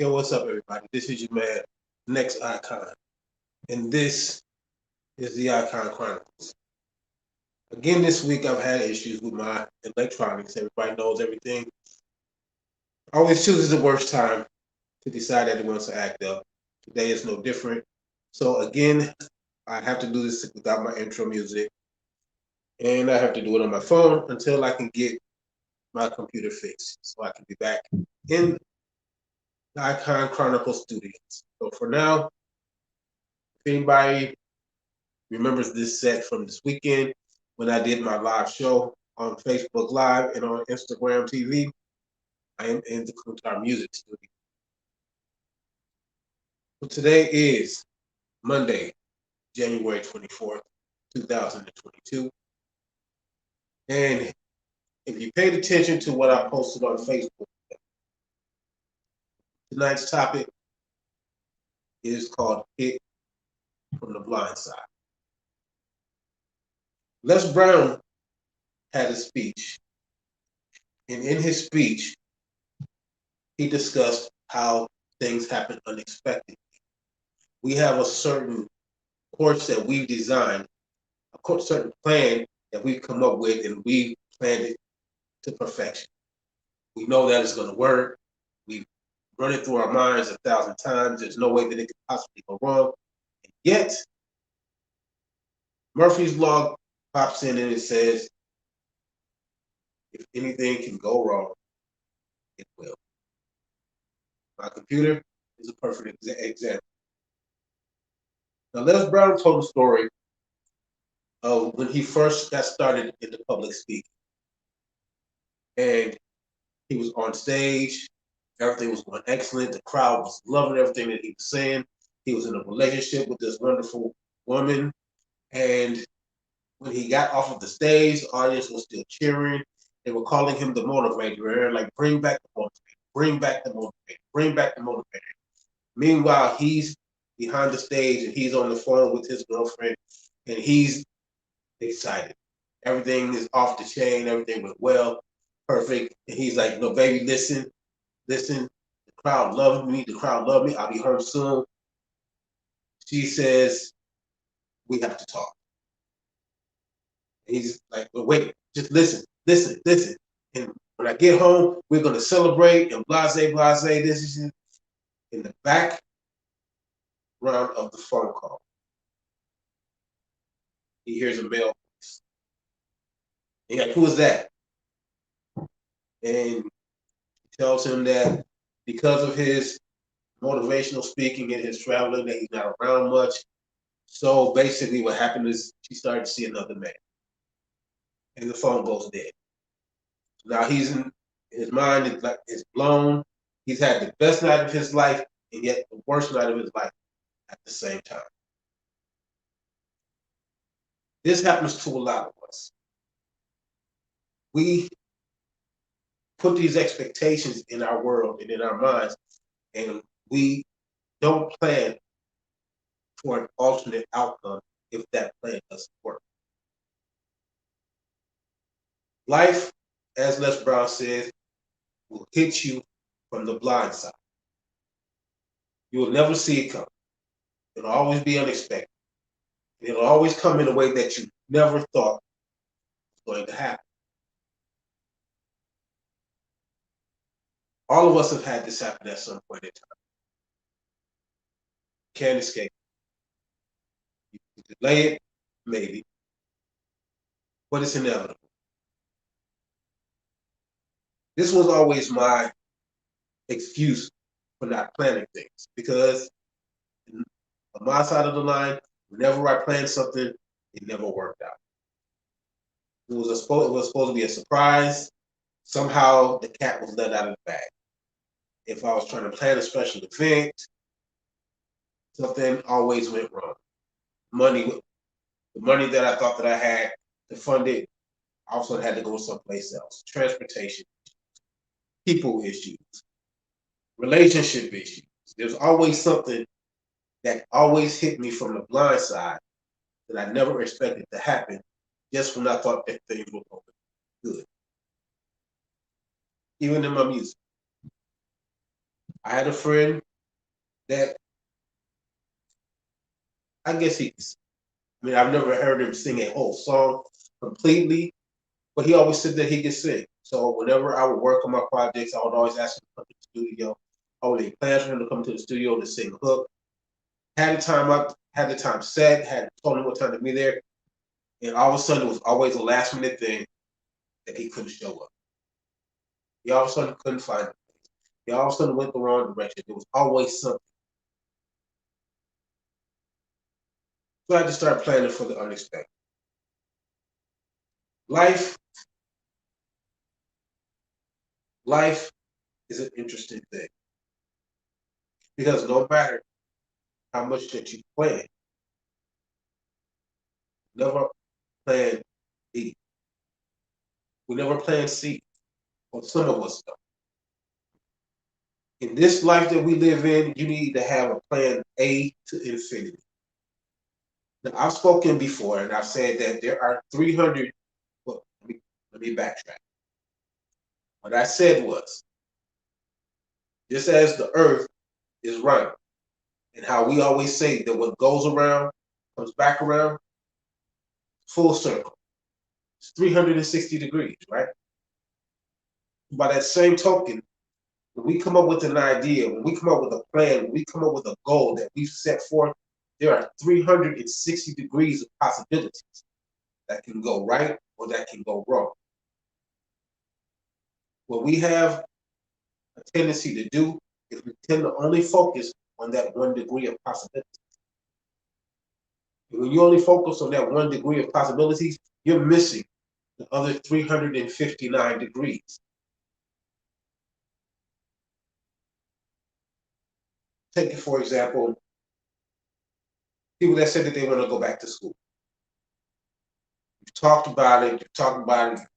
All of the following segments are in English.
Yo, what's up, everybody? This is your man, Next Icon, and this is the ICON Chronicles. Again, this week I've had issues with my electronics. Everybody knows everything. Always chooses the worst time to decide that it wants to act up. Today is no different. So again, I have to do this without my intro music, and I have to do it on my phone until I can get my computer fixed, so I can be back in the ICON Chronicles studios. So for now, if anybody remembers this set from this weekend when I did my live show on Facebook Live and on Instagram TV. I am in the Kuntar Music Studio. So today is Monday, January 24th, 2022. And if you paid attention to what I posted on Facebook, tonight's topic is called Hit from the Blind Side. Les Brown had a speech, and in his speech, he discussed how things happen unexpectedly. We have a certain course that we've designed, a certain plan that we've come up with, and we planned it to perfection. We know that it's going to work. We've run it through our minds 1,000 times. There's no way that it could possibly go wrong. And yet, Murphy's Law pops in and it says, if anything can go wrong, it will. My computer is a perfect example. Now, Les Brown told a story of when he first got started in the public speaking. And he was on stage, everything was going excellent, the crowd was loving everything that he was saying. He was in a relationship with this wonderful woman, and when he got off of the stage, the audience was still cheering. They were calling him the motivator, like, bring back the motivator, bring back the motivator, bring back the motivator. Meanwhile, he's behind the stage and he's on the phone with his girlfriend, and he's excited. Everything is off the chain, everything went well, perfect. And he's like, no, baby, listen, the crowd loved me, I'll be home soon. She says, we have to talk. And he's like, well, wait, just listen. And when I get home, we're going to celebrate and blase. This is in the background of the phone call. He hears a male voice. He's like, who is that? And he tells him that because of his motivational speaking and his traveling, that he's not around much. So basically what happened is she started to see another man. And the phone goes dead. Now he's in his mind is blown. He's had the best night of his life and yet the worst night of his life at the same time. This happens to a lot of us. We put these expectations in our world and in our minds, and we don't plan for an alternate outcome if that plan doesn't work. Life, as Les Brown says, will hit you from the blind side. You will never see it come. It'll always be unexpected. It'll always come in a way that you never thought was going to happen. All of us have had this happen at some point in time. Can't escape. You can delay it, maybe, but it's inevitable. This was always my excuse for not planning things, because on my side of the line, whenever I planned something, it never worked out. It was supposed to be a surprise. Somehow the cat was let out of the bag. If I was trying to plan a special event, something always went wrong. The money that I thought that I had to fund it, also had to go someplace else. Transportation, people issues, relationship issues. There's always something that always hit me from the blind side that I never expected to happen, just when I thought that things were going good. Even in my music. I had a friend that I guess I mean, I've never heard him sing a whole song completely, but he always said that he could sing. So whenever I would work on my projects, I would always ask him to come to the studio. I would make plans for him to come to the studio to sing a hook. Had the time up, had the time set, had told him what time to be there, and all of a sudden it was always a last minute thing that he couldn't show up. He all of a sudden couldn't find it. He all of a sudden went the wrong direction. There was always something. So I had to start planning for the unexpected. Life, life is an interesting thing because no matter how much that you plan, never plan B. We never plan C. Or some of us don't. In this life that we live in, you need to have a plan A to infinity. Now, I've spoken before, and I've said that there are 300. Well, let me backtrack. What I said was, just as the earth is round, and how we always say that what goes around comes back around, full circle. It's 360 degrees, right? By that same token, when we come up with an idea, when we come up with a plan, when we come up with a goal that we've set forth, there are 360 degrees of possibilities that can go right or that can go wrong. What we have a tendency to do is we tend to only focus on that 1 degree of possibility. And when you only focus on that 1 degree of possibilities, you're missing the other 359 degrees. Take it, for example, people that said that they want to go back to school. You've talked about it, you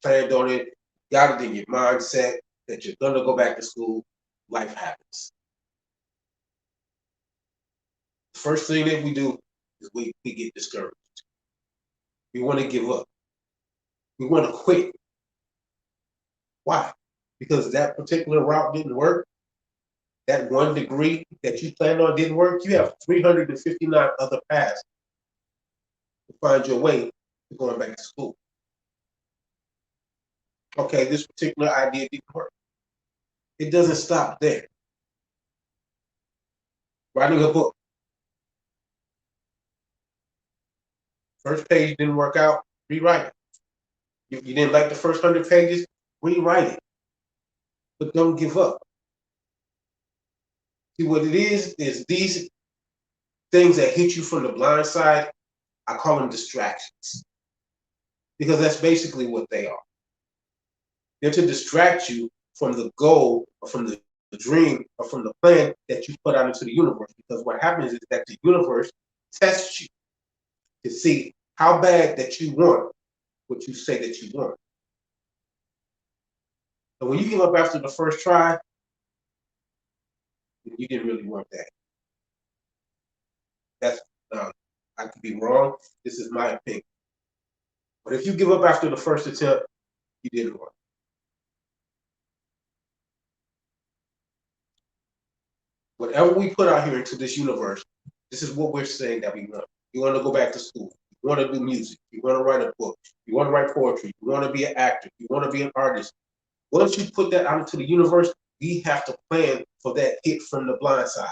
planned on it, got it in your mindset that you're going to go back to school. Life happens. The first thing that we do is we get discouraged. We want to give up. We want to quit. Why? Because that particular route didn't work. That 1 degree that you planned on didn't work. You have 359 other paths to find your way to going back to school. Okay, this particular idea didn't work. It doesn't stop there. Writing a book. First page didn't work out, rewrite it. You didn't like the first 100 pages, rewrite it. But don't give up. See, what it is these things that hit you from the blind side, I call them distractions. Because that's basically what they are. They're to distract you from the goal or from the dream or from the plan that you put out into the universe. Because what happens is that the universe tests you to see how bad that you want what you say that you want. And when you give up after the first try, you didn't really want that. That's I could be wrong. This is my opinion. But if you give up after the first attempt, you didn't want it. Whatever we put out here into this universe, this is what we're saying that we want. You want to go back to school. You want to do music. You want to write a book. You want to write poetry. You want to be an actor. You want to be an artist. Once you put that out into the universe, we have to plan for that hit from the blind side.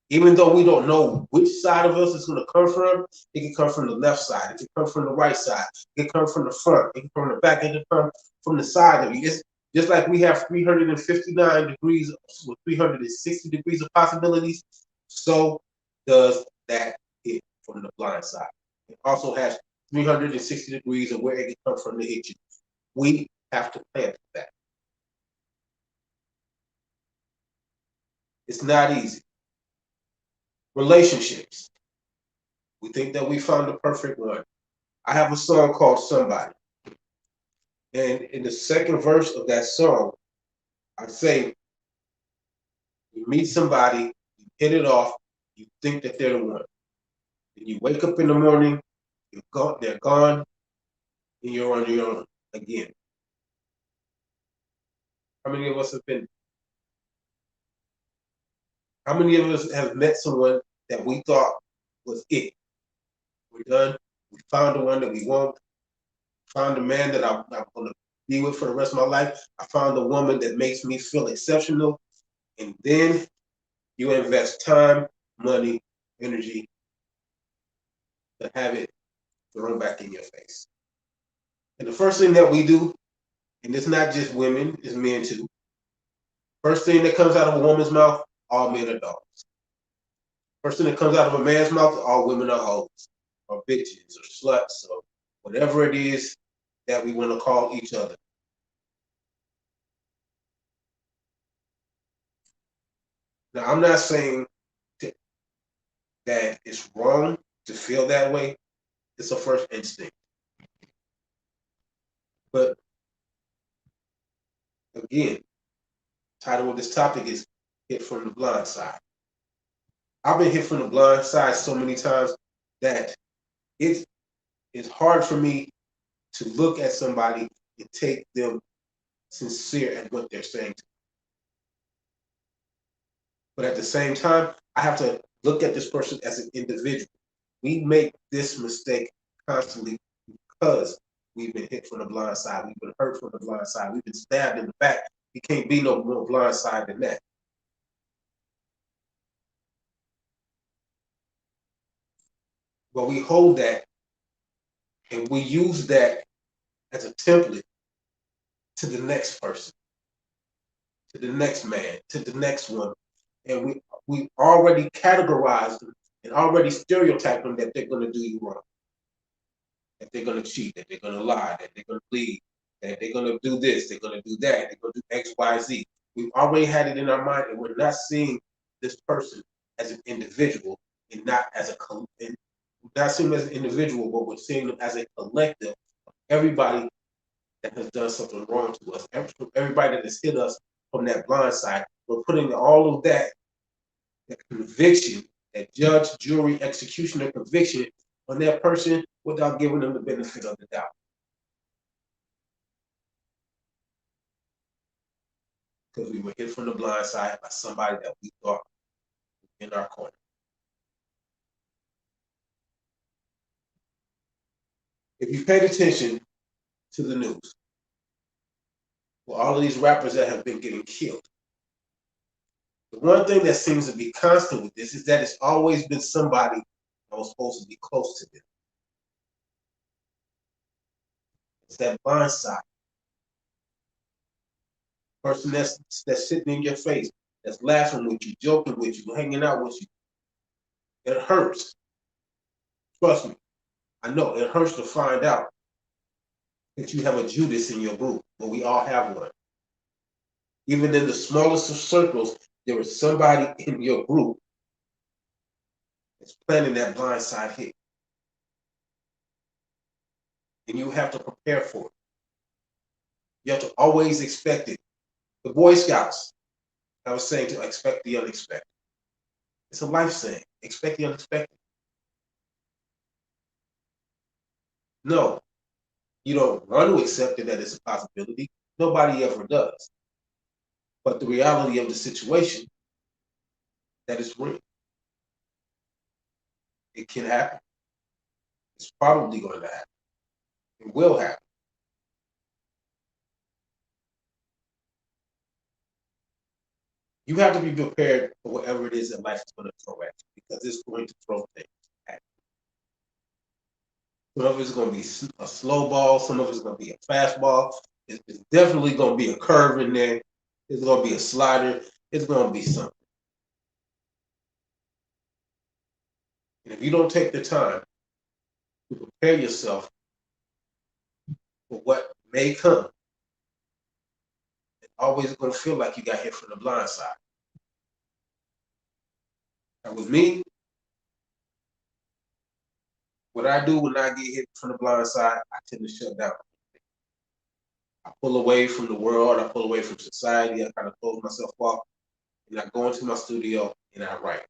Even though we don't know which side of us it's going to come from, it can come from the left side. It can come from the right side. It can come from the front. It can come from the back. It can come from the side of you. Just like we have 359 degrees with 360 degrees of possibilities, so does that hit from the blind side. It also has 360 degrees of where it can come from to hit you. We have to plan for that. It's not easy. Relationships. We think that we found the perfect one. I have a song called Somebody. And in the second verse of that song, I say, you meet somebody, you hit it off, you think that they're the one. And you wake up in the morning, they're gone, and you're on your own again. How many of us have been? How many of us have met someone that we thought was it? We're done. We found the one that we want. Found the man that I'm going to be with for the rest of my life. I found the woman that makes me feel exceptional. And then you invest time, money, energy to have it thrown back in your face. And the first thing that we do, and it's not just women, it's men too. First thing that comes out of a woman's mouth, all men are dogs. First thing that comes out of a man's mouth, all women are hoes, or bitches, or sluts, or whatever it is that we want to call each other. Now, I'm not saying that it's wrong to feel that way. It's a first instinct. But again, title of this topic is Hit from the Blind Side. I've been hit from the blind side so many times that it's hard for me to look at somebody and take them sincere at what they're saying to me. But at the same time, I have to look at this person as an individual. We make this mistake constantly because we've been hit from the blind side. We've been hurt from the blind side. We've been stabbed in the back. You can't be no more blind side than that. But we hold that and we use that as a template to the next person, to the next man, to the next woman. And we already categorize them and already stereotype them that they're going to do you wrong, that they're going to cheat, that they're going to lie, that they're going to leave, that they're going to do this, they're going to do that, they're going to do X, Y, Z. We've already had it in our mind, and we're not seeing this person as an individual and not as a and not seeing them as an individual, but we're seeing them as a collective. Everybody that has done something wrong to us, everybody that has hit us from that blind side, we're putting all of that conviction, that judge, jury, executioner conviction on that person without giving them the benefit of the doubt. Because we were hit from the blind side by somebody that we thought was in our corner. If you paid attention to the news, well, all of these rappers that have been getting killed, the one thing that seems to be constant with this is that it's always been somebody that was supposed to be close to them. It's that blind side. Person that's sitting in your face, that's laughing with you, joking with you, hanging out with you. It hurts. Trust me. I know it hurts to find out that you have a Judas in your group, but we all have one. Even in the smallest of circles, there is somebody in your group that's planning that blindside hit. And you have to prepare for it. You have to always expect it. The Boy Scouts, I was saying to expect the unexpected. It's a life saying, expect the unexpected. No, you don't want to accept it that it's a possibility. Nobody ever does. But the reality of the situation, that is real. It can happen. It's probably going to happen. It will happen. You have to be prepared for whatever it is that life is going to throw at you, because it's going to throw things at you. Some of it's going to be a slow ball. Some of it's going to be a fastball. It's definitely going to be a curve in there. It's going to be a slider. It's going to be something. And if you don't take the time to prepare yourself for what may come, it's always going to feel like you got hit from the blind side. And with me, what I do when I get hit from the blind side, I tend to shut down. I pull away from the world. I pull away from society. I kind of close myself off, and I go into my studio and I write.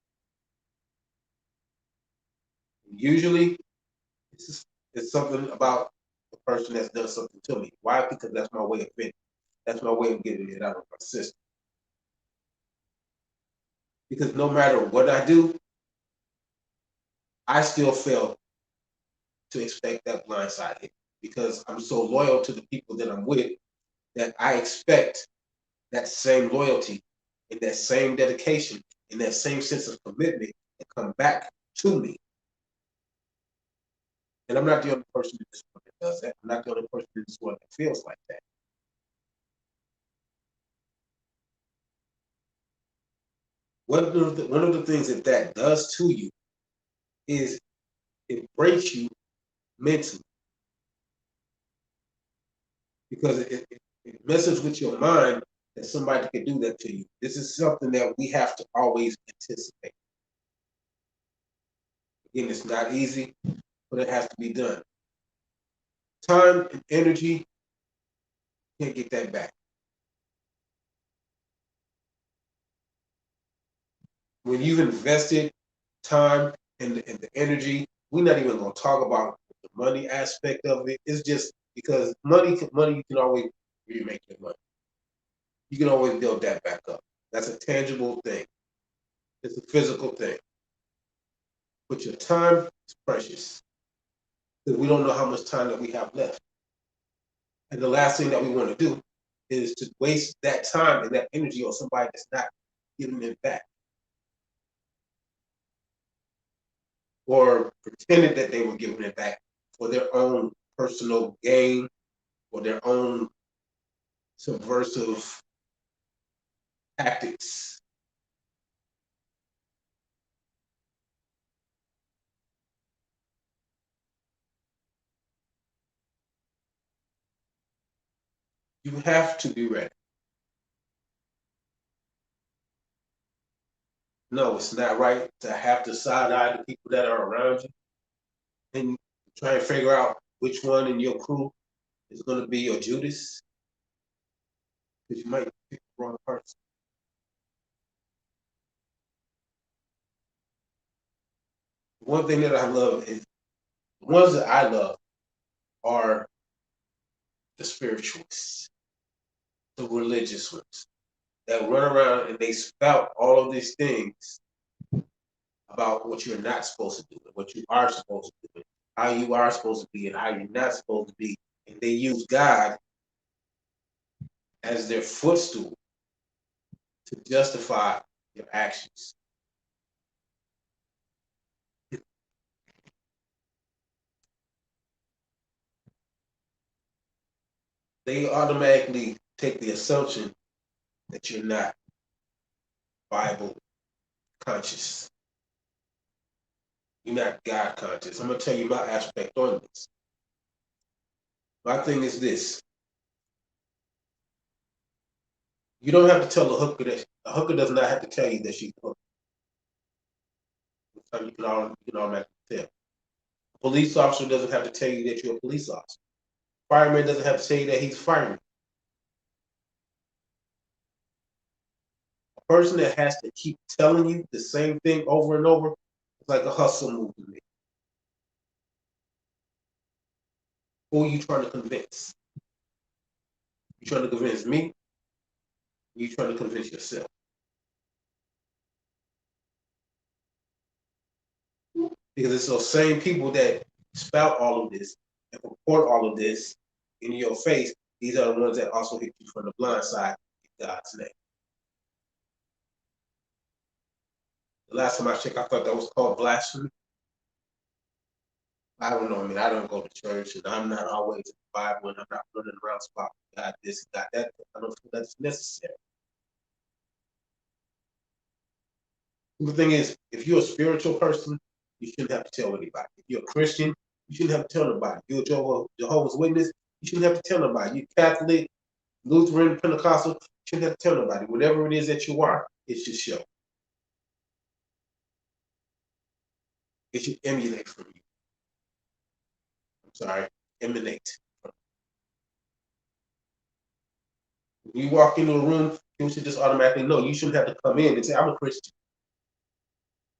Usually, it's something about the person that's done something to me. Why? Because that's my way of venting. That's my way of getting it out of my system. Because no matter what I do, I still fail to expect that blind side hit. Because I'm so loyal to the people that I'm with that I expect that same loyalty and that same dedication and that same sense of commitment to come back to me. And I'm not the only person in this world that does that. I'm not the only person in this world that feels like that. One of the things that that does to you is it breaks you mentally because it messes with your mind that somebody can do that to you. This is something that we have to always anticipate. Again, it's not easy, but it has to be done. Time and energy, you can't get that back. When you've invested time and the energy, we're not even going to talk about the money aspect of it. It's just because money you can always remake your money. You can always build that back up. That's a tangible thing. It's a physical thing. But your time is precious because we don't know how much time that we have left. And the last thing that we want to do is to waste that time and that energy on somebody that's not giving it back or pretended that they were giving it back for their own personal gain or their own subversive tactics. You have to be ready. No, it's not right to have to side eye the people that are around you and try and figure out which one in your crew is going to be your Judas because you might pick the wrong person. One thing that I love is the ones that I love are the spiritualists, the religious ones that run around and they spout all of these things about what you're not supposed to do and what you are supposed to do, how you are supposed to be and how you're not supposed to be. And they use God as their footstool to justify your actions. They automatically take the assumption that you're not Bible conscious. You're not God conscious. I'm going to tell you my aspect on this. My thing is this. You don't have to tell a hooker that a hooker does not have to tell you that she's a hooker. You can automatically tell. A police officer doesn't have to tell you that you're a police officer. Fireman doesn't have to tell you that he's a fireman. A person that has to keep telling you the same thing over and over, it's like a hustle move to me. Who are you trying to convince? You trying to convince me? Or you trying to convince yourself? Because it's those same people that spout all of this and report all of this in your face. These are the ones that also hit you from the blind side in God's name. The last time I checked, I thought that was called blasphemy. I don't know. I mean, I don't go to church, and I'm not always in the Bible, and I'm not running around spouting God this, God that. I don't feel that's necessary. The thing is, if you're a spiritual person, you shouldn't have to tell anybody. If you're a Christian, you shouldn't have to tell nobody. If you're a Jehovah's Witness, you shouldn't have to tell nobody. You're Catholic, Lutheran, Pentecostal, you shouldn't have to tell nobody. Whatever it is that you are, it should show. It should emulate from you. I'm sorry, emanate. When you walk into a room, you should just automatically know. You shouldn't have to come in and say, I'm a Christian.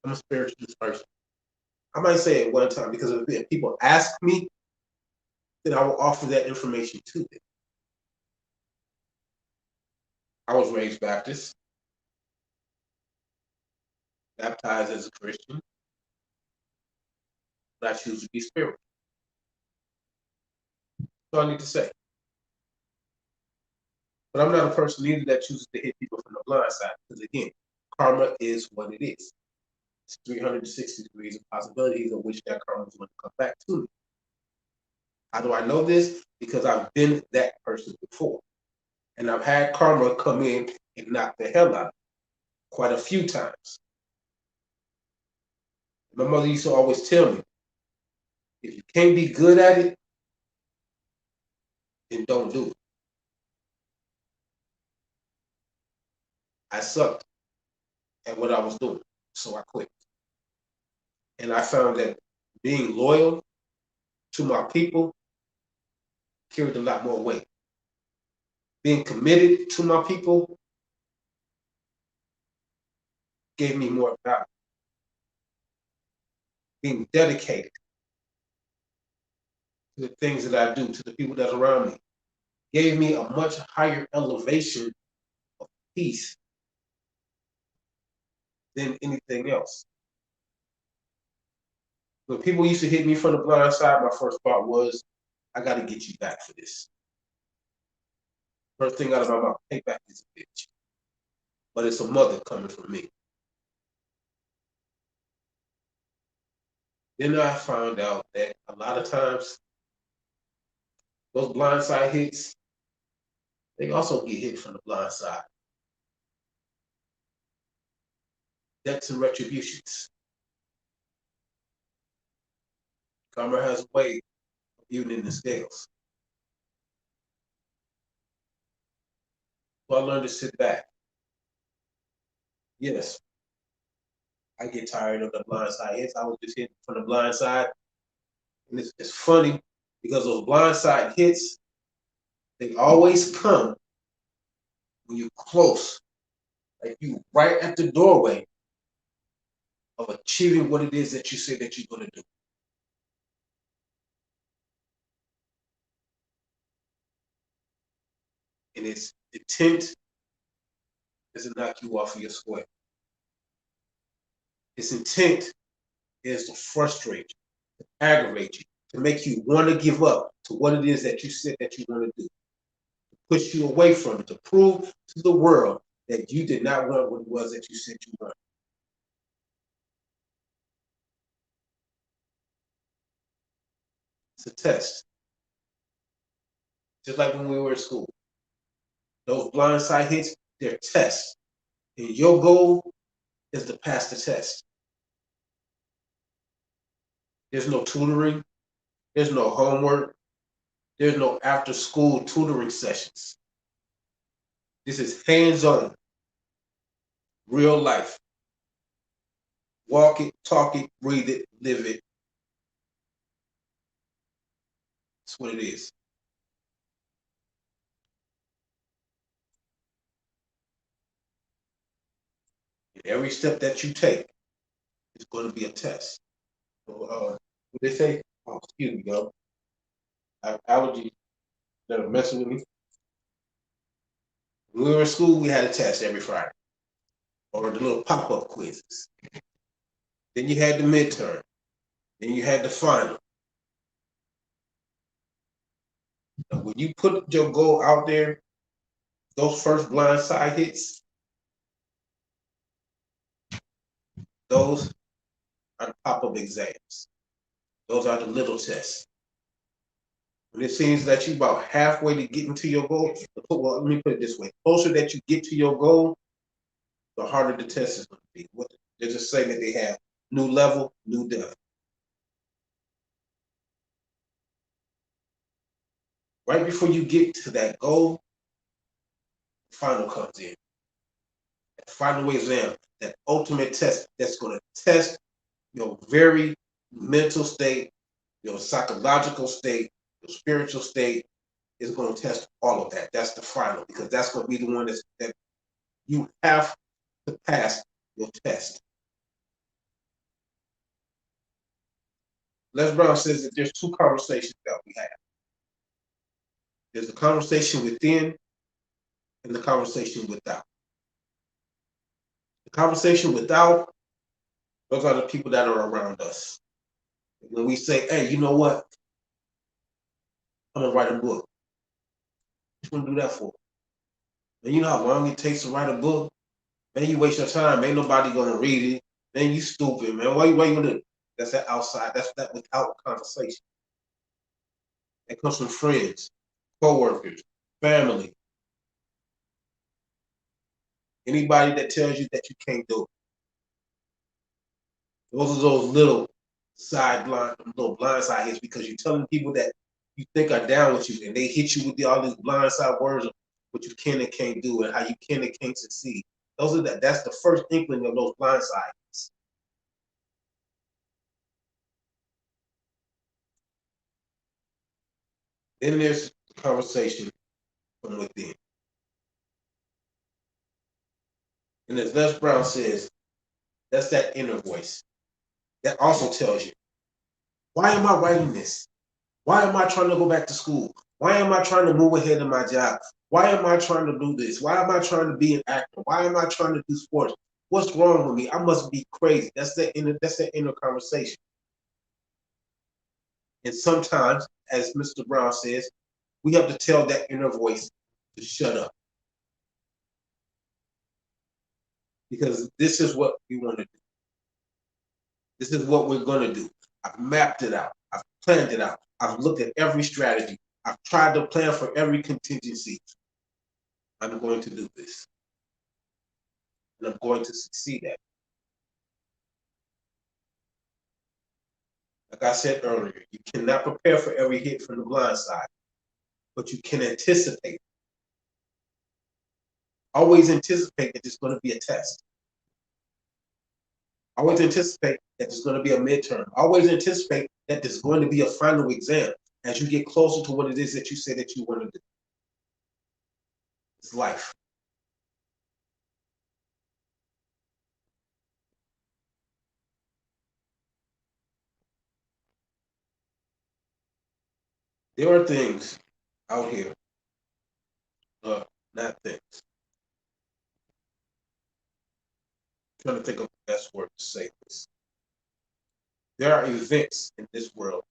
I'm a spiritualist person. I might say it one time because if people ask me, then I will offer that information to them. I was raised Baptist. baptized as a Christian, but I choose to be spiritual. So I need to say. But I'm not a person either that chooses to hit people from the blind side, because again, karma is what it is. It's 360 degrees of possibilities of which that karma is going to come back to me. How do I know this? Because I've been that person before. And I've had karma come in and knock the hell out of me quite a few times. My mother used to always tell me, if you can't be good at it, then don't do it. I sucked at what I was doing, so I quit. And I found that being loyal to my people carried a lot more weight. Being committed to my people gave me more value. Being dedicated to the things that I do, to the people that are around me, gave me a much higher elevation of peace than anything else. When people used to hit me from the blind side, my first thought was, I got to get you back for this. First thing out of my mouth, payback is a bitch. But it's a mother coming from me. Then I found out that a lot of times, those blindside hits, they also get hit from the blind side. Debts and retributions. Karma has a way of evening the scales. So I learned to sit back. Yes, I get tired of the blindside hits. I was just hit from the blind side. And it's funny because those blindside hits, they always come when you're close, like you right at the doorway of achieving what it is that you say that you're going to do. And its intent is to knock you off of your square. Its intent is to frustrate you, to aggravate you, to make you want to give up to what it is that you said that you want to do, to push you away from it, to prove to the world that you did not want what it was that you said you wanted. It's a test. Just like when we were in school. Those blindside hits, they're tests. And your goal is to pass the test. There's no tutoring. There's no homework. There's no after-school tutoring sessions. This is hands-on, real life. Walk it, talk it, breathe it, live it. That's what it is. And every step that you take is going to be a test. So, what they say? Oh, excuse me, yo. I have allergies that are messing with me. When we were in school, we had a test every Friday, or the little pop-up quizzes. Then you had the midterm. Then you had the final. Now, when you put your goal out there, those first blind side hits, those are the pop-up exams. Those are the little tests. When it seems that you're about halfway to getting to your goal, well, let me put it this way: the closer that you get to your goal, the harder the test is going to be. They're just saying that they have new level, new depth. Right before you get to that goal, the final comes in. That final exam, that ultimate test that's going to test your very mental state, your psychological state, your spiritual state, is going to test all of that. That's the final, because that's going to be the one that you have to pass your test. Les Brown says that there's two conversations that we have. There's the conversation within and the conversation without. The conversation without Those are the people that are around us. When we say, hey, you know what? I'm gonna write a book. What you gonna do that for? And you know how long it takes to write a book? Man, you waste your time. Ain't nobody gonna read it. Man, you stupid, man. Why you gonna? That's that outside. That's that without conversation. That comes from friends, coworkers, family. Anybody that tells you that you can't do it. Those are those little little blindside hits because you're telling people that you think are down with you, and they hit you with all these blindside words of what you can and can't do and how you can and can't succeed. Those are that's the first inkling of those blindside hits. Then there's the conversation from within. And as Les Brown says, that's that inner voice. That also tells you, why am I writing this? Why am I trying to go back to school? Why am I trying to move ahead in my job? Why am I trying to do this? Why am I trying to be an actor? Why am I trying to do sports? What's wrong with me? I must be crazy. That's that inner conversation. And sometimes, as Mr. Brown says, we have to tell that inner voice to shut up. Because this is what we want to do. This is what we're going to do. I've mapped it out. I've planned it out. I've looked at every strategy. I've tried to plan for every contingency. I'm going to do this. And I'm going to succeed at it. Like I said earlier, you cannot prepare for every hit from the blind side, but you can anticipate. Always anticipate that there's going to be a test. Always anticipate that there's going to be a midterm. Always anticipate that there's going to be a final exam as you get closer to what it is that you say that you want to do. It's life. There are things out here, not things. I'm trying to think of the best word to say this. There are events in this world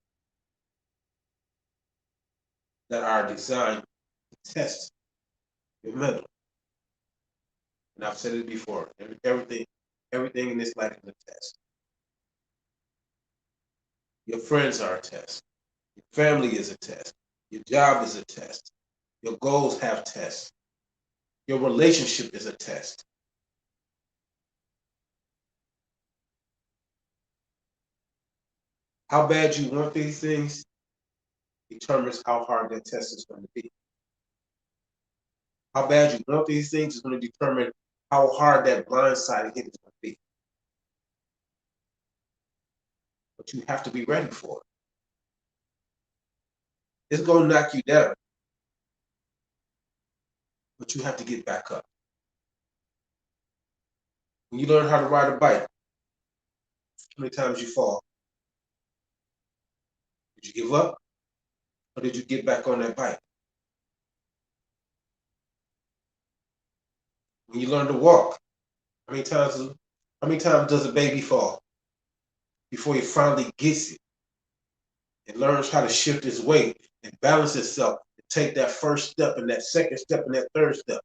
that are designed to test your mental. And I've said it before. Everything in this life is a test. Your friends are a test. Your family is a test. Your job is a test. Your goals have tests. Your relationship is a test. How bad you want these things determines how hard that test is going to be. How bad you want these things is going to determine how hard that blindsided hit is going to be. But you have to be ready for it. It's going to knock you down, but you have to get back up. When you learn how to ride a bike, how many times you fall? Did you give up? Or did you get back on that bike? When you learn to walk, how many times does a baby fall before he finally gets it and learns how to shift his weight and balance itself and take that first step and that second step and that third step?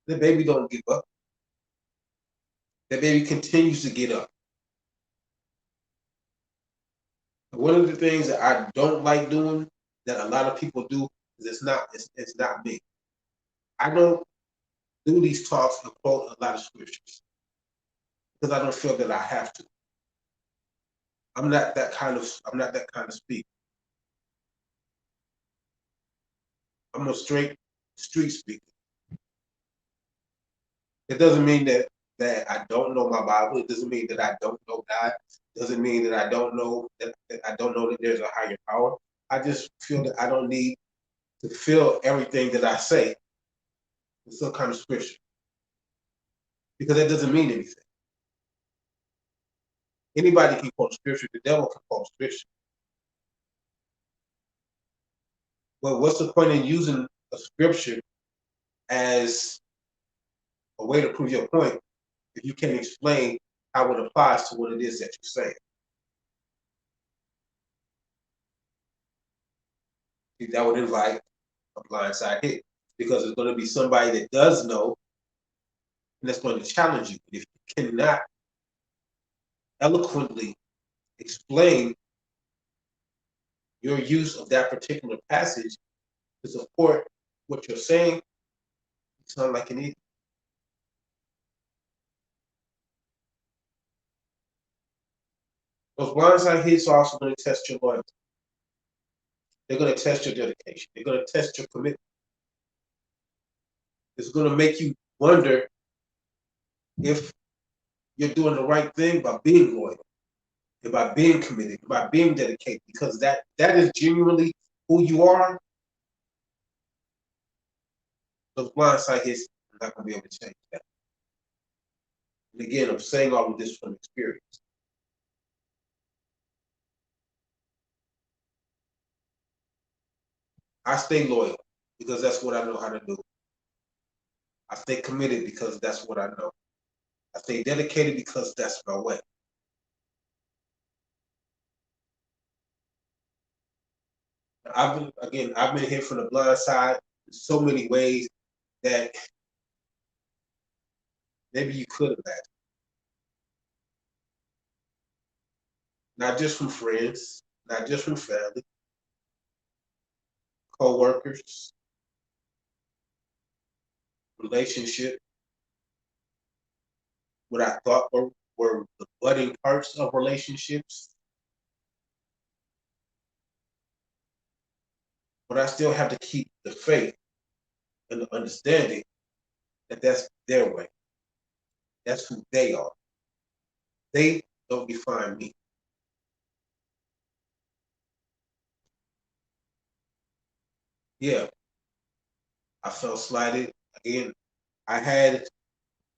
The baby don't give up. That baby continues to get up. One of the things that I don't like doing that a lot of people do is it's not me. I don't do these talks and quote a lot of scriptures because I don't feel that I have to. I'm not that kind of speaker. I'm a straight street speaker. It doesn't mean that I don't know my Bible. It doesn't mean that I don't know God. It doesn't mean that I don't know that there's a higher power. I just feel that I don't need to fill everything that I say with some kind of scripture because that doesn't mean anything. Anybody can quote scripture. The devil can quote scripture. But what's the point in using a scripture as a way to prove your point if you can't explain how it applies to what it is that you're saying. That would invite a blindside hit, because it's going to be somebody that does know, and that's going to challenge you. If you cannot eloquently explain your use of that particular passage to support what you're saying, it's not like an idiot. Those blindside hits are also going to test your loyalty. They're going to test your dedication. They're going to test your commitment. It's going to make you wonder if you're doing the right thing by being loyal and by being committed, by being dedicated, because that is genuinely who you are. Those blindside hits are not going to be able to change that. And again, I'm saying all of this from experience. I stay loyal because that's what I know how to do. I stay committed because that's what I know. I stay dedicated because that's my way. I've been hit from the blind side in so many ways that maybe you could have had. Not just from friends, not just from family, co-workers, relationship, what I thought were the budding parts of relationships. But I still have to keep the faith and the understanding that that's their way. That's who they are. They don't define me. Yeah, I felt slighted. Again, I had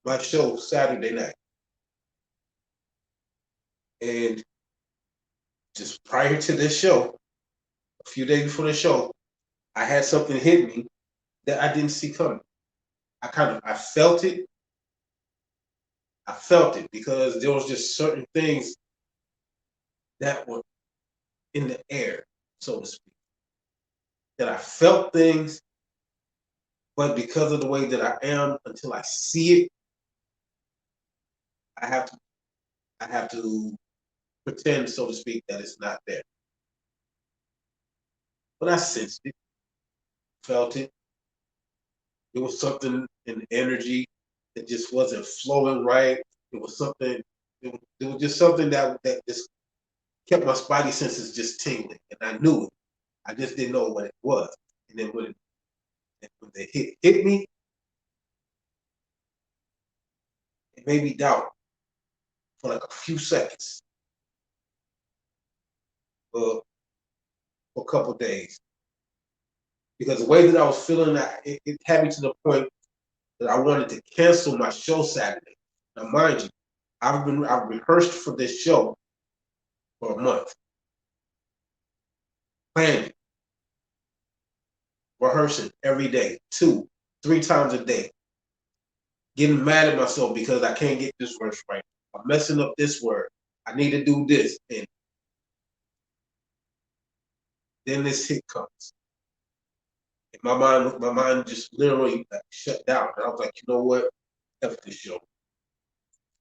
my show Saturday night. And just prior to this show, a few days before the show, I had something hit me that I didn't see coming. I felt it. I felt it because there was just certain things that were in the air, so to speak. That I felt things, but because of the way that I am, until I see it, I have to pretend, so to speak, that it's not there. But I sensed it, felt it. There was something in the energy that just wasn't flowing right. It was something. It was just something that just kept my spidey senses just tingling, and I knew it. I just didn't know what it was. And then when the hit me, it made me doubt for like a few seconds, for a couple of days, because the way that I was feeling, it had me to the point that I wanted to cancel my show Saturday. Now, mind you, I've rehearsed for this show for a month, planning, rehearsing every day, 2, 3 times a day, getting mad at myself because I can't get this verse right. I'm messing up this word. I need to do this, and then this hit comes. And my mind just literally shut down. And I was like, you know what? F this show.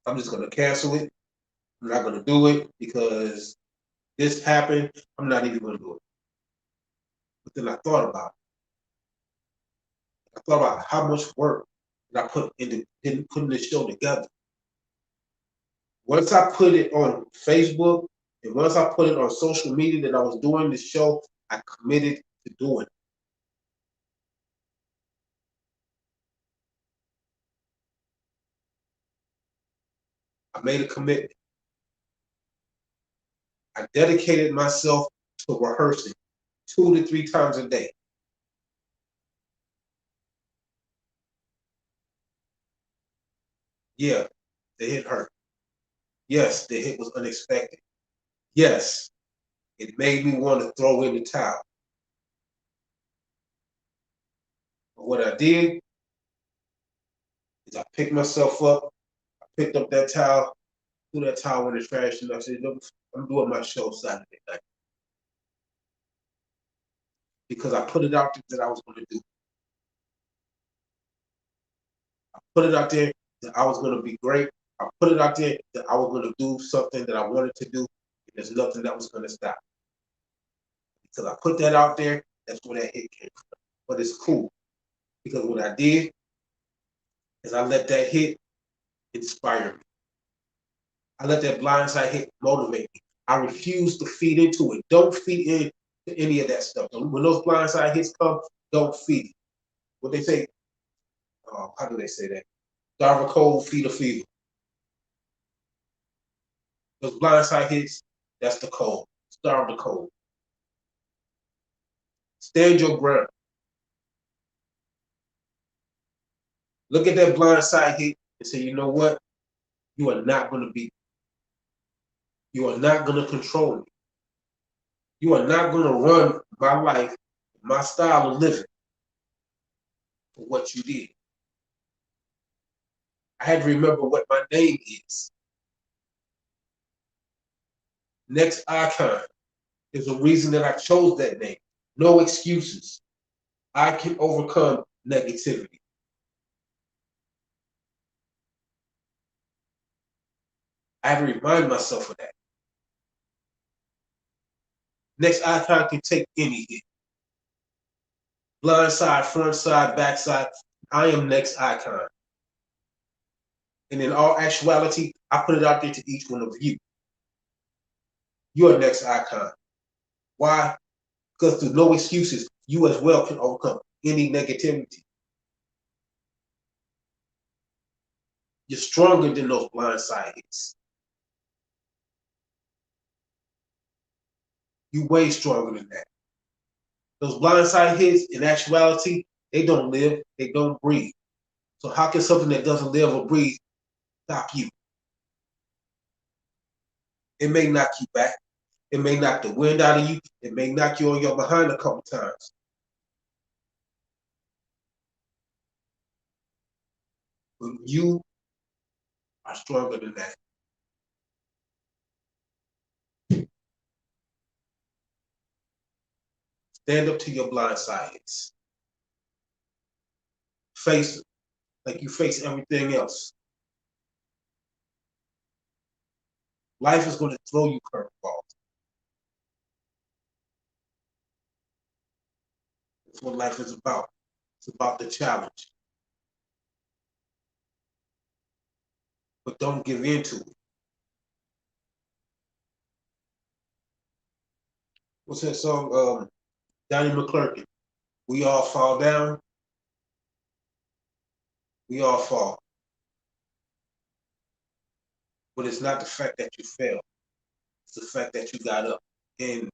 I'm just gonna cancel it. I'm not gonna do it because this happened. I'm not even gonna do it. But then I thought about it. I thought about how much work that I put into putting this show together. Once I put it on Facebook and once I put it on social media that I was doing this show, I committed to doing it. I made a commitment. I dedicated myself to rehearsing 2 to 3 times a day. Yeah, the hit hurt. Yes, the hit was unexpected. Yes, it made me want to throw in the towel. But what I did is I picked myself up, I picked up that towel, threw that towel in the trash, and I said, "Look, I'm doing my show Saturday night." Because I put it out there that I was going to do. I put it out there that I was going to be great. I put it out there that I was going to do something that I wanted to do. And there's nothing that was going to stop. Because I put that out there, that's where that hit came from. But it's cool. Because what I did is I let that hit inspire me. I let that blindside hit motivate me. I refuse to feed into it. Don't feed into any of that stuff. When those blindside hits come, don't feed it. What they say, how do they say that? Starve a cold, feed a fever. Those blindside hits, that's the cold. Starve the cold. Stand your ground. Look at that blindside hit and say, you know what? You are not going to beat me. You are not going to control me. You are not going to run my life, my style of living for what you did. I had to remember what my name is. Next icon. There's a reason that I chose that name. No excuses. I can overcome negativity. I have to remind myself of that. Next icon can take any hit. Blind side, front side, back side. I am next icon. And in all actuality, I put it out there to each one of you. You're next icon. Why? Because through no excuses, you as well can overcome any negativity. You're stronger than those blind side hits. You way stronger than that. Those blindside hits, in actuality, they don't live, they don't breathe. So how can something that doesn't live or breathe stop you? It may knock you back. It may knock the wind out of you. It may knock you on your behind a couple times. But you are stronger than that. Stand up to your blindside hits. Face it like you face everything else. Life is going to throw you curveballs. That's what life is about. It's about the challenge. But don't give in to it. What's that song? Donnie McClurkin. We all fall down. We all fall. But it's not the fact that you failed. It's the fact that you got up. And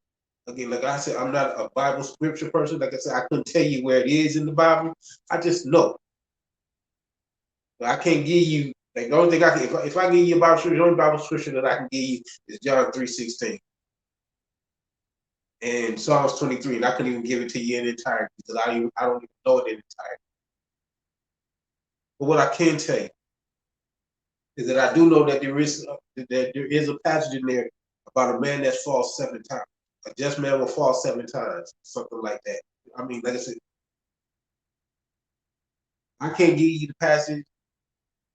again, like I said, I'm not a Bible scripture person. Like I said, I couldn't tell you where it is in the Bible. I just know. But I can't give you, like the only thing I can, if I give you a Bible scripture, the only Bible scripture that I can give you is John 3:16 and Psalms 23. And I couldn't even give it to you in entirety because I don't even know it in entirety. But what I can tell you is that I do know that there is a passage in there about a man that falls 7 times. A just man will fall 7 times, something like that. I mean, like I said, I can't give you the passage.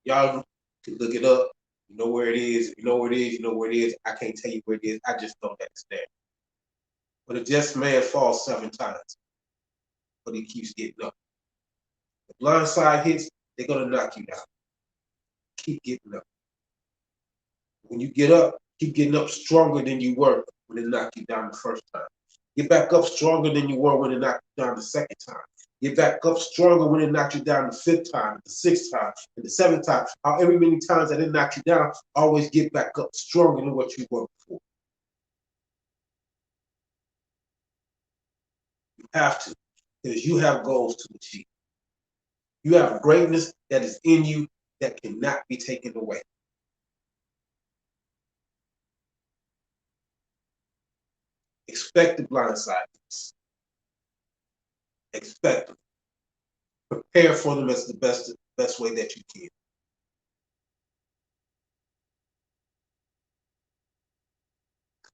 Y'all can look it up. You know where it is. If you know where it is, you know where it is. I can't tell you where it is. I just know that it's there. But a just man falls 7 times, but he keeps getting up. The blind side hits, they're gonna knock you down. Keep getting up. When you get up, keep getting up stronger than you were when it knocked you down the first time. Get back up stronger than you were when it knocked you down the second time. Get back up stronger when it knocked you down the 5th time, the 6th time, and the 7th time. However many times that it knocked you down, always get back up stronger than what you were before. You have to, because you have goals to achieve. You have greatness that is in you that cannot be taken away. Expect the blindsides. Expect them. Prepare for them as the best way that you can.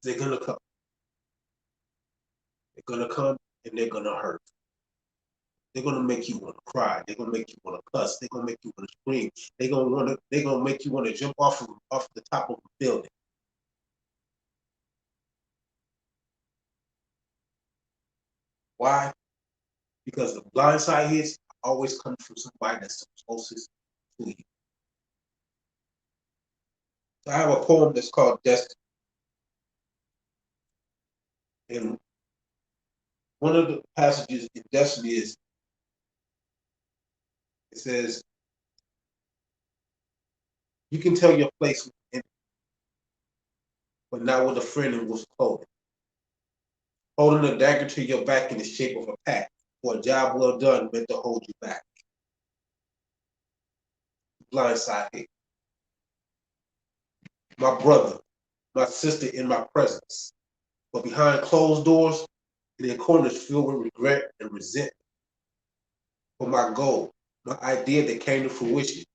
They're gonna come. They're gonna come and they're gonna hurt. They're gonna make you want to cry. They're gonna make you want to cuss. They're gonna make you want to scream. They're gonna make you want to jump off the top of a building. Why? Because the blindside hits always come from somebody that's the closest to you. So I have a poem that's called Destiny. And one of the passages in Destiny is, it says, you can tell your place, but not with a friend in wolf's clothing. Holding a dagger to your back in the shape of a pack, for a job well done meant to hold you back. Blindside hit. My brother, my sister in my presence, but behind closed doors, and in corners filled with regret and resentment. For my goal, my idea that came to fruition,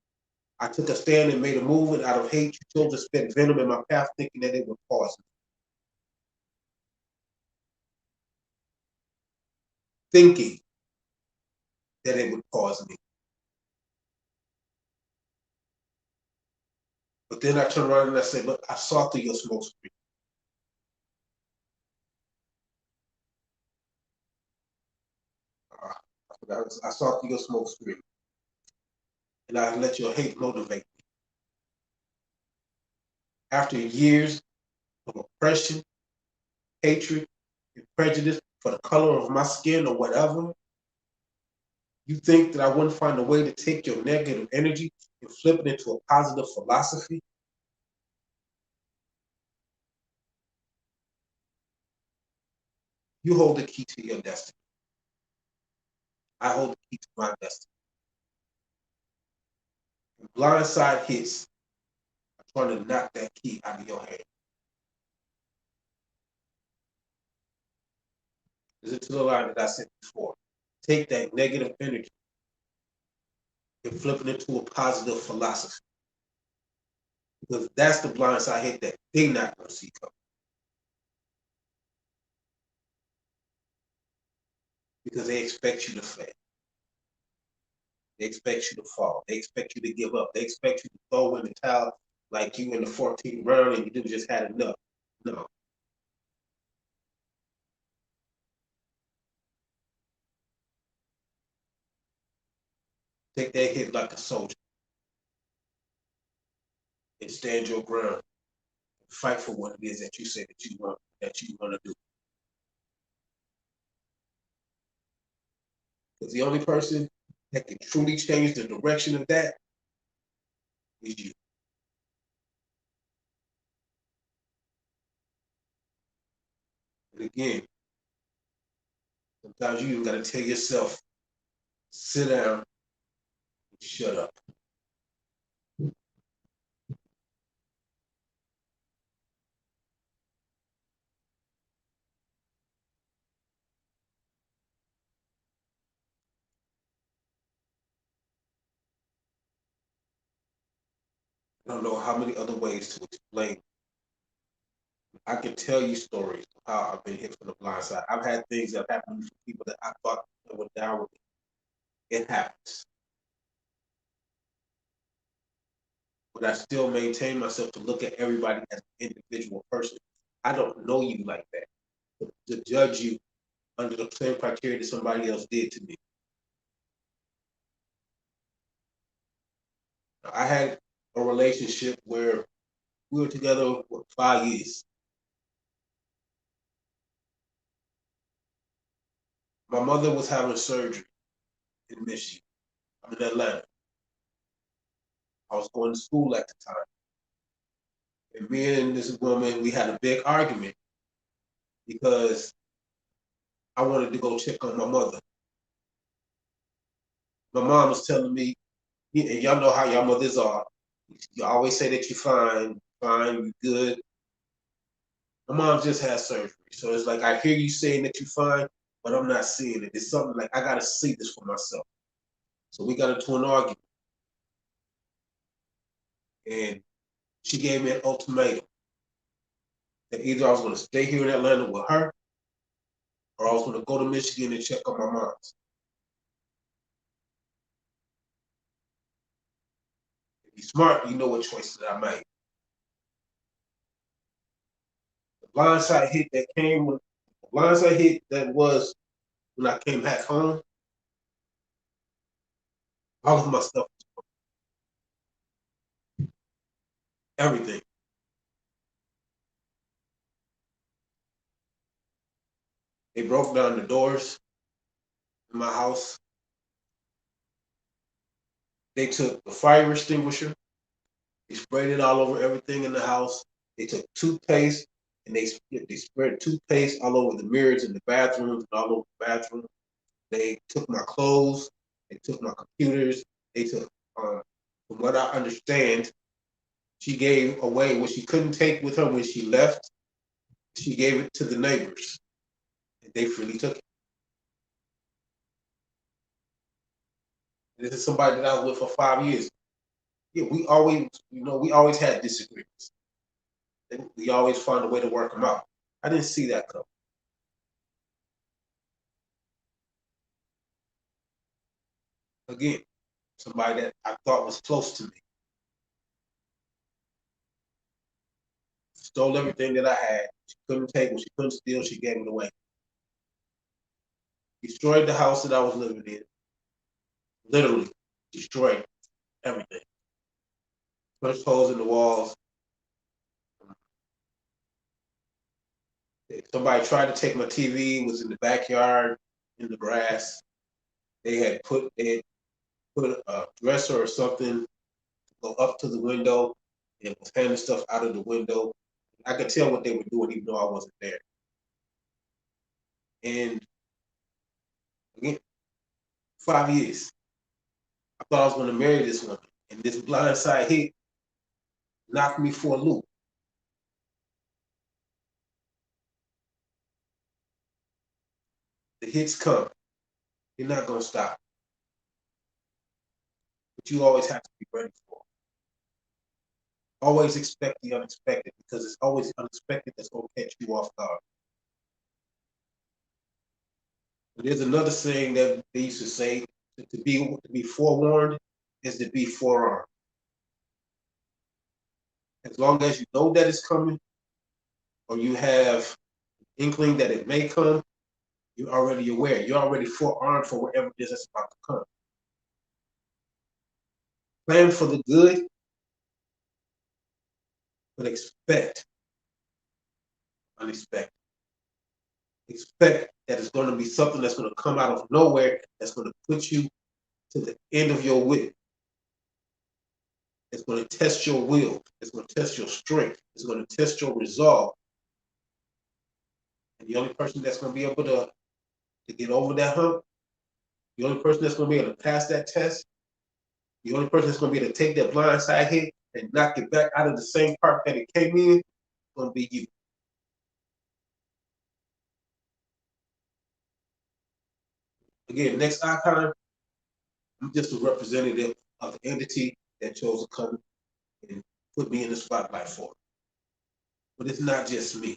I took a stand and made a move, and out of hate, you chose to spit venom in my path, thinking that it would pause me. Thinking that it would pause me. But then I turned around and I said, look, I saw through your smoke screen. I saw through your smoke screen. And I let your hate motivate me. After years of oppression, hatred, and prejudice for the color of my skin or whatever, you think that I wouldn't find a way to take your negative energy and flip it into a positive philosophy? You hold the key to your destiny. I hold the key to my destiny. And blindside hits are trying to knock that key out of your hand. Listen to the line that I said before. Take that negative energy and flip it into a positive philosophy. Because that's the blindside hit that they're not going to see coming. Because they expect you to fail. They expect you to fall. They expect you to give up. They expect you to throw in the towel like you in the 14th round and you just had enough. No. Take that hit like a soldier and stand your ground. Fight for what it is that you say that you want to do. Because the only person that can truly change the direction of that is you. And again, sometimes you even got to tell yourself, sit down and shut up. I don't know how many other ways to explain. I can tell you stories of how I've been hit from the blind side. I've had things that happened to people that I thought that were down with me. It happens. But I still maintain myself to look at everybody as an individual person. I don't know you like that. To judge you under the same criteria that somebody else did to me. I had a relationship where we were together for 5 years. My mother was having surgery in Michigan. I'm in Atlanta. I was going to school at the time. And me and this woman, we had a big argument because I wanted to go check on my mother. My mom was telling me, and y'all know how y'all mothers are. You always say that you're fine, you're good. My mom just had surgery. So it's like I hear you saying that you're fine, but I'm not seeing it. It's something like I gotta see this for myself. So we got into an argument. And she gave me an ultimatum. that either I was going to stay here in Atlanta with her, or I was going to go to Michigan and check on my mom's. If you're smart, you know what choices I made. The blindside hit that came when the blindside hit that was when I came back home. All of my stuff, everything. They broke down the doors in my house. They took the fire extinguisher. They sprayed it all over everything in the house. They took toothpaste and they spread toothpaste all over the mirrors in the bathrooms and all over the bathroom. They took my clothes. They took my computers. They took, from what I understand, she gave away what she couldn't take with her when she left. She gave it to the neighbors. And they freely took it. This is somebody that I was with for 5 years. Yeah, we always, we always had disagreements. And we always find a way to work them out. I didn't see that coming. Again, somebody that I thought was close to me stole everything that I had. She couldn't take what she couldn't steal. She gave it away. Destroyed the house that I was living in. Literally destroyed everything. Punched holes in the walls. Somebody tried to take my TV. Was in the backyard in the grass. They had put a dresser or something to go up to the window and was handing stuff out of the window. I could tell what they were doing even though I wasn't there. And again, 5 years. I thought I was going to marry this woman. And this blindside hit knocked me for a loop. The hits come. You're not going to stop. But you always have to be ready for it. Always expect the unexpected because it's always the unexpected that's going to catch you off guard. But there's another saying that they used to say, to be forewarned is to be forearmed. As long as you know that it's coming, or you have inkling that it may come, you're already aware. You're already forearmed for whatever it is that's about to come. Plan for the good, but expect unexpected. Expect that it's going to be something that's going to come out of nowhere that's going to put you to the end of your wit. It's going to test your will. It's going to test your strength. It's going to test your resolve. And the only person that's going to be able to get over that hump, the only person that's going to be able to pass that test, the only person that's going to be able to take that blindside hit and knock it back out of the same part that it came in, is going to be you. Again, next icon, I'm just a representative of the entity that chose to come and put me in the spotlight for it. But it's not just me.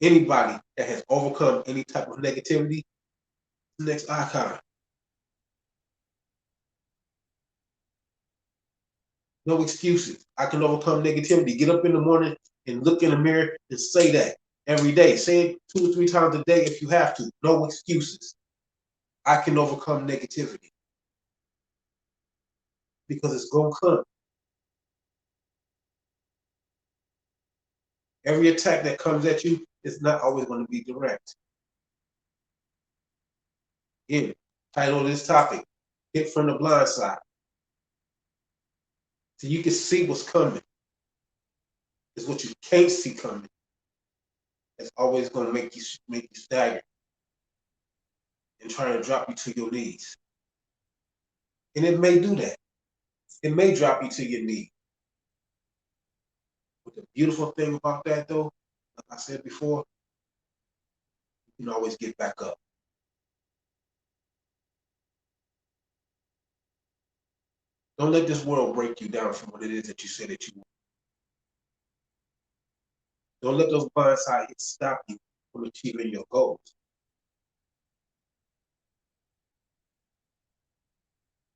Anybody that has overcome any type of negativity, next icon. No excuses. I can overcome negativity. Get up in the morning and look in the mirror and say that every day. Say it 2 or 3 times a day if you have to. No excuses. I can overcome negativity because it's going to come. Every attack that comes at you is not always going to be direct. Again, title of this topic, hit from the blind side. So you can see what's coming. It's what you can't see coming. That's always going to make you stagger and try to drop you to your knees. And it may do that. It may drop you to your knees. But the beautiful thing about that, though, like I said before, you can always get back up. Don't let this world break you down from what it is that you say that you want. Don't let those blindside hits stop you from achieving your goals.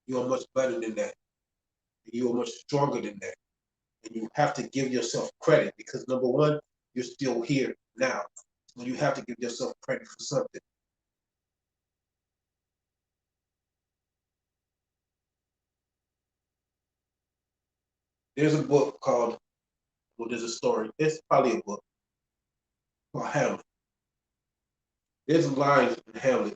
You are much better than that. You are much stronger than that. And you have to give yourself credit because number one, you're still here now. So you have to give yourself credit for something. There's a book called, well, there's a story. It's probably a book called Hamlet. There's a line in Hamlet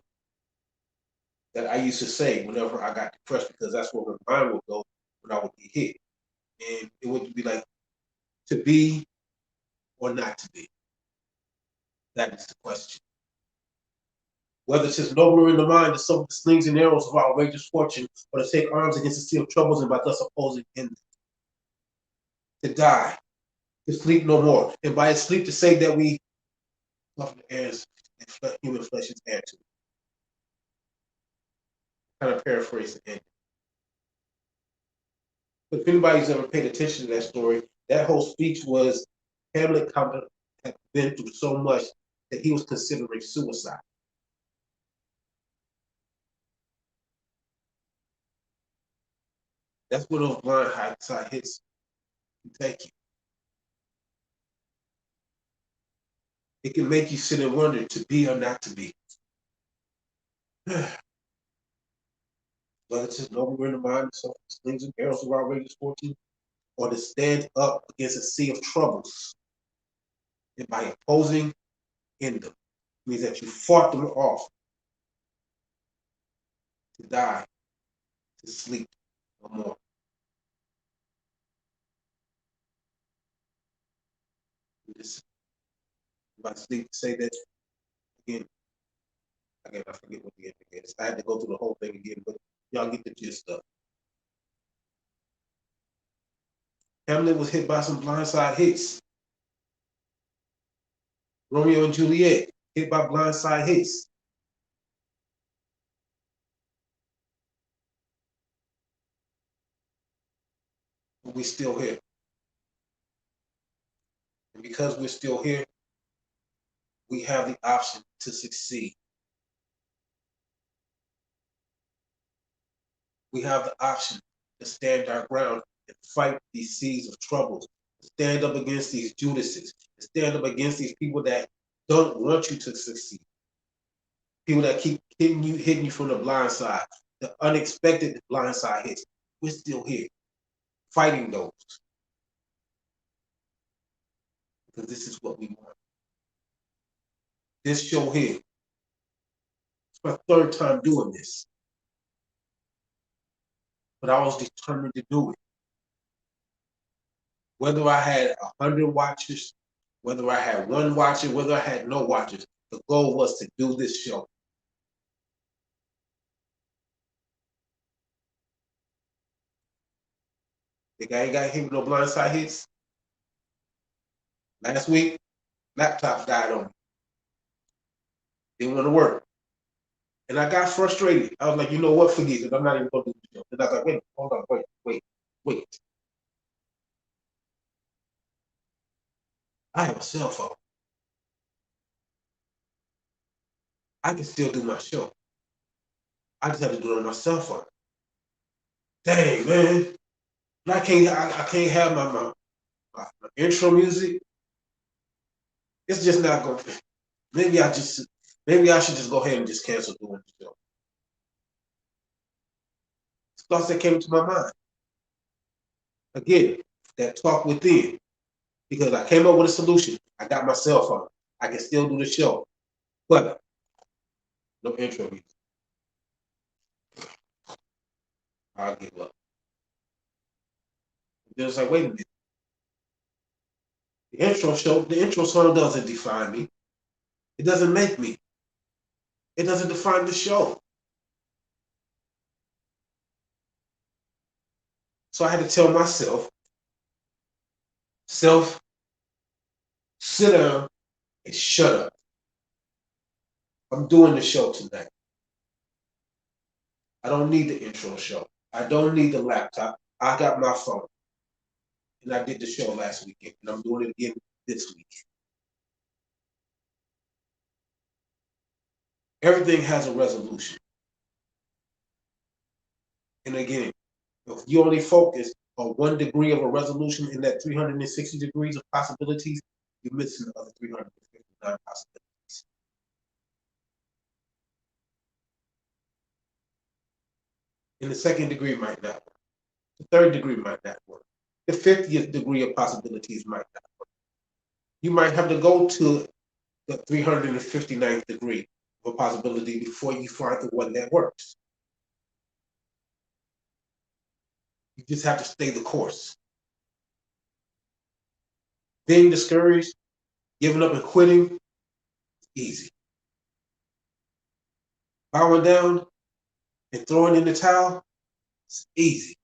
that I used to say whenever I got depressed because that's where my mind would go when I would get hit. And it would be like, to be or not to be. That is the question. Whether it's just nobler in the mind to suffer the slings and arrows of outrageous fortune, or to take arms against the sea of troubles and by thus opposing in to die, to sleep no more, and by its sleep to say that we suffer the heirs and human flesh is heir to. Kind of paraphrase the end. But if anybody's ever paid attention to that story, that whole speech was Hamlet had been through so much that he was considering suicide. That's where those blind side hits can take you. It can make you sit and wonder to be or not to be. Whether it's just nobler in the mind, so slings and arrows of outrageous fortune, or to stand up against a sea of troubles, and by opposing in them, means that you fought them off to die, to sleep no more. Just by sleep to say that again. Again, I forget what the end is. I had to go through the whole thing again, but y'all get the gist of. Hamlet was hit by some blindside hits. Romeo and Juliet hit by blindside hits. But we're still here. And because we're still here, we have the option to succeed. We have the option to stand our ground and fight these seas of troubles, stand up against these Judases, stand up against these people that don't want you to succeed. People that keep hitting you from the blind side, the unexpected blind side hits. We're still here fighting those because this is what we want. This show here, it's my third time doing this, but I was determined to do it. Whether I had 100 watchers, whether I had one watcher, whether I had no watchers, the goal was to do this show. The guy ain't got hit with no blindside hits. Last week, laptop died on me. Didn't want to work. And I got frustrated. I was like, you know what, forget it. I'm not even going to do the show. And I was like, wait, hold on, wait. I have a cell phone. I can still do my show. I just have to do it on my cell phone. Dang, man. I can't have my intro music. It's just not going to. Maybe I should just go ahead and just cancel doing the show. Thoughts that came to my mind. Again, that talk within. Because I came up with a solution. I got my cell phone. I can still do the show. But no intro music. I'll give up. Then it's like, wait a minute. The intro song doesn't define me. It doesn't make me. It doesn't define the show. So I had to tell myself, sit down and shut up. I'm doing the show tonight. I don't need the intro show. I don't need the laptop. I got my phone. And I did the show last weekend. And I'm doing it again this week. Everything has a resolution. And again, if you only focus on 1 degree of a resolution in that 360 degrees of possibilities, you're missing the other 359 possibilities. And the second degree might not work. The third degree might not work. The 50th degree of possibilities might not work. You might have to go to the 359th degree of a possibility before you find the one that works. You just have to stay the course. Being discouraged, giving up and quitting, easy. Bowing down and throwing in the towel, it's easy.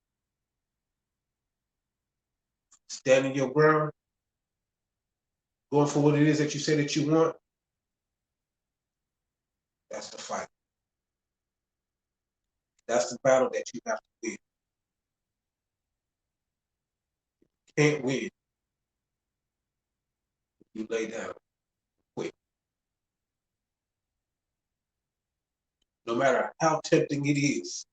Standing your ground, going for what it is that you say that you want, that's the fight. That's the battle that you have to win. You can't win if you lay down and quit. No matter how tempting it is,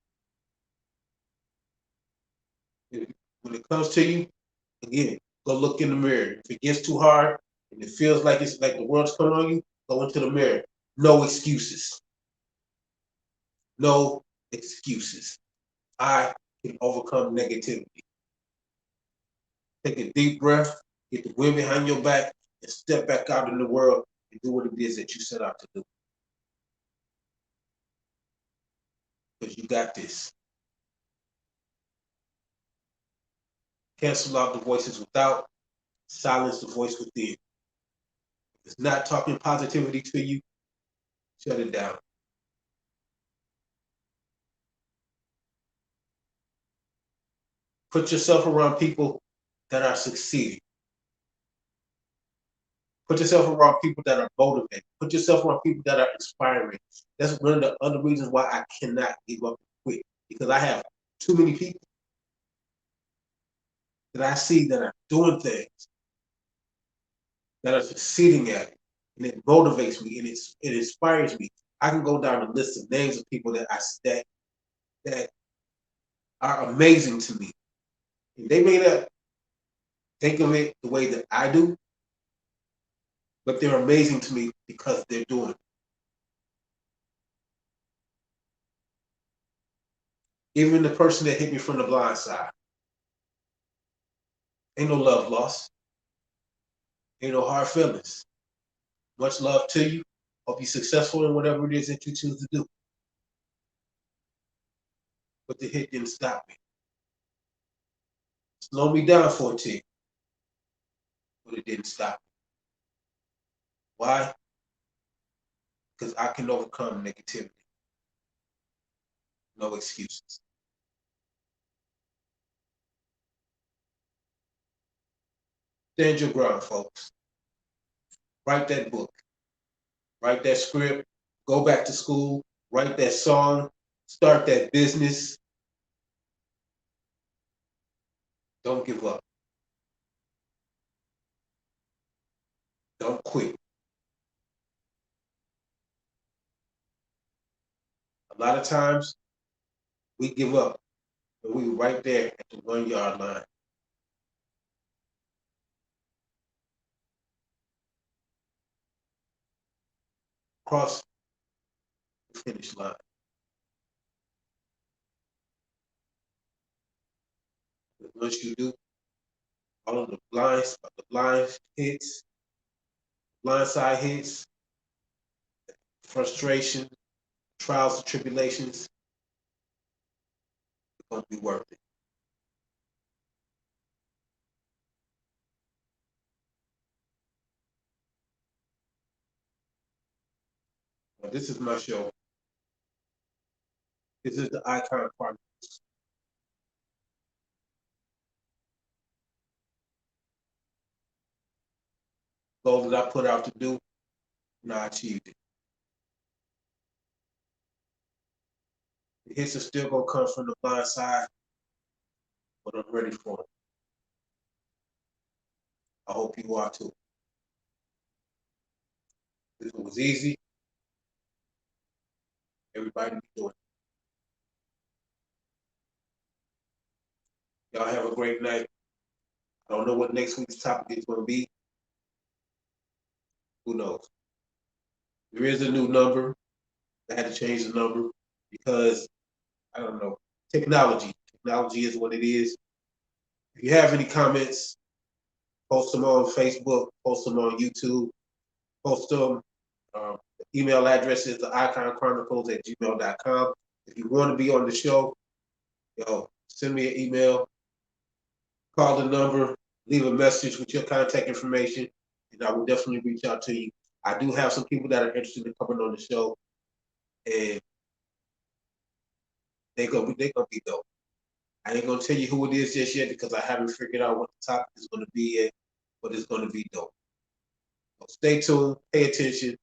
when it comes to you, again, go look in the mirror. If it gets too hard and it feels like it's like the world's coming on you, go into the mirror. No excuses. No excuses. I can overcome negativity. Take a deep breath, get the wind behind your back, and step back out in the world and do what it is that you set out to do. Because you got this. Cancel out the voices without, silence the voice within. If it's not talking positivity to you, shut it down. Put yourself around people that are succeeding. Put yourself around people that are motivated. Put yourself around people that are inspiring. That's one of the other reasons why I cannot give up and quit. Because I have too many people that I see that are doing things, that are succeeding at it. And it motivates me and it inspires me. I can go down a list of names of people that are amazing to me. And they may not think of it the way that I do, but they're amazing to me because they're doing it. Even the person that hit me from the blind side. Ain't no love lost. Ain't no hard feelings. Much love to you. Hope you're successful in whatever it is that you choose to do. But the hit didn't stop me. Slow me down for a tick, but it didn't stop me. Why? Because I can overcome negativity. No excuses. Stand your ground, folks. Write that book. Write that script. Go back to school. Write that song. Start that business. Don't give up. Don't quit. A lot of times we give up and we right there at the 1 yard line. Cross the finish line. But once you do, all of the blind hits, blindside hits, frustration, trials and tribulations, it's gonna be worth it. Now, this is my show. This is the ICON Chronicles. Goal that I put out to do, and I achieved it. The hits are still gonna come from the blind side, but I'm ready for it. I hope you are too. If it was easy, everybody be doing. Y'all have a great night. I don't know what next week's topic is going to be. Who knows? There is a new number. I had to change the number because I don't know. Technology. Technology is what it is. If you have any comments, post them on Facebook, post them on YouTube, post them. The email address is the iconchronicles@gmail.com. If you want to be on the show, send me an email, call the number, leave a message with your contact information, and I will definitely reach out to you. I do have some people that are interested in coming on the show, and they gonna be dope. I ain't gonna tell you who it is just yet because I haven't figured out what the topic is gonna be yet, but it's gonna be dope. So stay tuned, pay attention.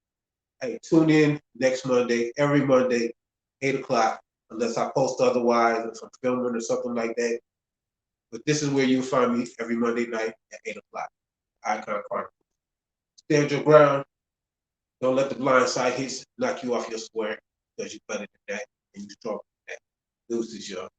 Hey, tune in next Monday, every Monday, 8 o'clock, unless I post otherwise, if I'm filming or something like that. But this is where you'll find me every Monday night at 8 o'clock. Icon Chronicles. Stand your ground. Don't let the blind side hits knock you off your square because you're better than that and you're stronger than that. Deuces, y'all.